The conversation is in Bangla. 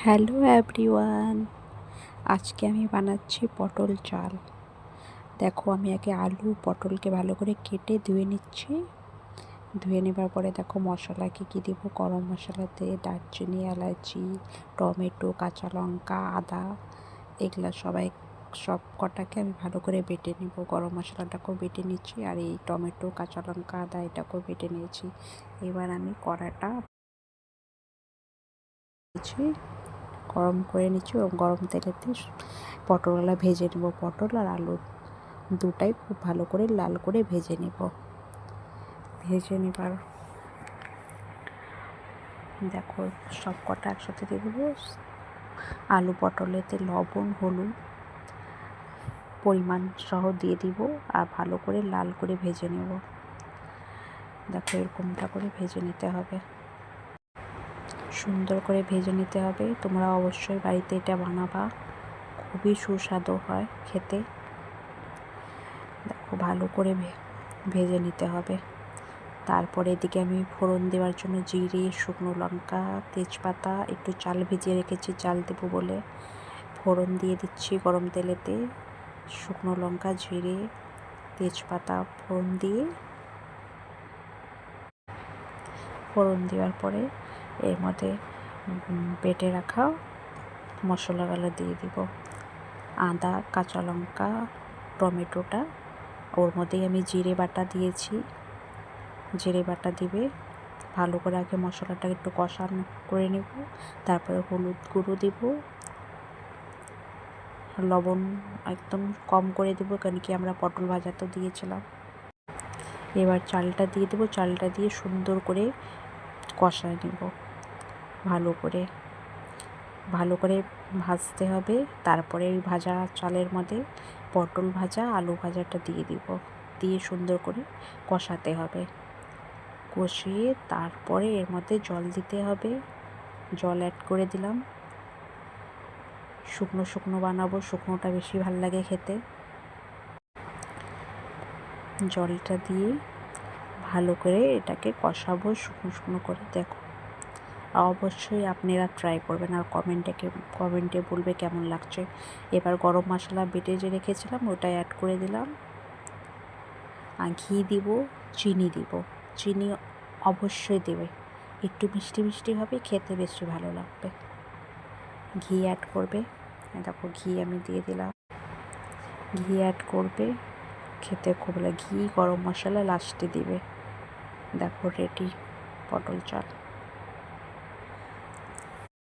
হ্যালো এভরিওয়ান, আজকে আমি বানাচ্ছি পটল চাল। দেখো, আমি আগে আলু পটলকে ভালো করে কেটে ধুয়ে নিচ্ছি। ধুয়ে নেবার পরে দেখো মশলা কী দিব। গরম মশলাতে দারচিনি, এলাচি, টমেটো, কাঁচা লঙ্কা, আদা, এগুলা সব কটাকে আমি ভালো করে বেটে নেব। গরম মশলাটাকেও বেটে নিচ্ছি, আর এই টমেটো, কাঁচা লঙ্কা, আদা এটাকেও বেটে নিয়েছি। এবার আমি কড়াটা গরম করে নিচ্ছি এবং গরম তেলেতে পটলগুলো ভেজে নেব। পটল আর আলু দুটাই খুব ভালো করে লাল করে ভেজে নেব। ভেজে নেবার দেখো সব কটা একসাথে দিয়ে দেবো। আলু পটলেতে লবণ, হলুদ পরিমাণ সহ দিয়ে দিব আর ভালো করে লাল করে ভেজে নেব। দেখো এরকমটা করে ভেজে নিতে হবে, সুন্দর করে ভেজে নিতে হবে। তোমরা অবশ্যই বাড়িতে এটা বানাবা, খুবই সুস্বাদু হয় খেতে। দেখো ভালো করে ভেজে নিতে হবে। তারপরে এদিকে আমি ফোড়ন দেওয়ার জন্য জিরে, শুকনো লঙ্কা, তেজপাতা, একটু চাল ভিজিয়ে রেখেছি চাল দেবো বলে। ফোড়ন দিয়ে দিচ্ছি গরম তেলেতে। শুকনো লঙ্কা, জিরে, তেজপাতা ফোড়ন দেওয়ার পরে এর মধ্যে বেটে রাখা মশলাগুলো দিয়ে দিব। আদা, কাঁচা লঙ্কা, টমেটোটা ওর মধ্যেই আমি জিরে বাটা দিয়েছি। জিরে বাটা দিবে, ভালো করে আগে মশলাটাকে একটু কষানো করে নেব। তারপরে হলুদ গুঁড়ো দিব, লবণ একদম কম করে দেবো, কারণ কি আমরা পটল ভাজা তো দিয়েছিলাম। এবার চালটা দিয়ে দেবো, চালটা দিয়ে সুন্দর করে কষায় নেব। ভালো করে ভাজতে হবে। তারপরে এই ভাজা চালের মধ্যে পটল ভাজা, আলু ভাজাটা দিয়ে দিব, দিয়ে সুন্দর করে কষাতে হবে। কষিয়ে তারপরে এর মধ্যে জল দিতে হবে। জল অ্যাড করে দিলাম। শুকনো বানাবো, শুকনোটা বেশি ভালো লাগে খেতে। জলটা দিয়ে ভালো করে এটাকে কষাবো শুকনো করে। দেখো অবশ্যই আপনারা ট্রাই করবেন আর কমেন্টে বলবে কেমন লাগছে। এবার গরম মশলা বেটে যে রেখেছিলাম ওটা অ্যাড করে দিলাম। আর ঘি দিব, চিনি দিব। চিনি অবশ্যই দেবে, একটু মিষ্টি হবে, খেতে বেশি ভালো লাগবে। ঘি অ্যাড করবে। দেখো ঘি আমি দিয়ে দিলাম। ঘি অ্যাড করবে, খেতে খুব ভালো। ঘি, গরম মশলা লাস্টে দিবে। দেখো রেডি পটল চাল।